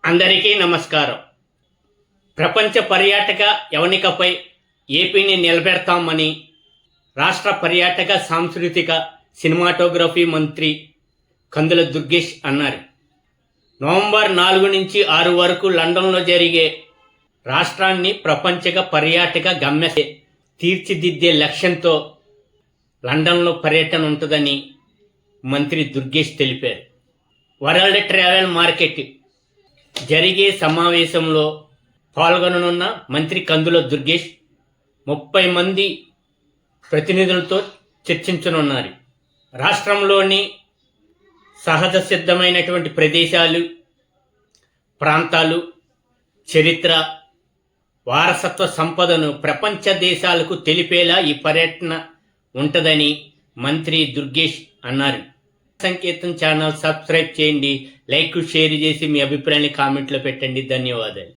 అందరికీ నమస్కారం. ప్రపంచ పర్యాటక యవనికపై ఏపీని నిలబెడతామని రాష్ట్ర పర్యాటక సాంస్కృతిక సినిమాటోగ్రఫీ మంత్రి కందుల దుర్గేష్ అన్నారు. నవంబర్ 4 నుంచి 6 వరకు లండన్లో జరిగే రాష్ట్రాన్ని ప్రపంచ పర్యాటక గమ్య తీర్చిదిద్దే లక్ష్యంతో లండన్లో పర్యటన ఉంటుందని మంత్రి దుర్గేష్ తెలిపారు. వరల్డ్ ట్రావెల్ మార్కెట్ జరిగే సమావేశంలో పాల్గొననున్న మంత్రి కందుల దుర్గేష్ 30 మంది ప్రతినిధులతో చర్చించనున్నారు. రాష్ట్రంలోని సహజ సిద్ధమైనటువంటి ప్రదేశాలు, ప్రాంతాలు, చరిత్ర, వారసత్వ సంపదను ప్రపంచ దేశాలకు తెలిపేలా ఈ పర్యటన ఉంటుందని మంత్రి దుర్గేష్ అన్నారు. సంకేతం ఛానల్ సబ్స్క్రైబ్ చేయండి, లైక్ షేర్ చేసి మీ అభిప్రాయాన్ని కామెంట్లో పెట్టండి. ధన్యవాదాలు.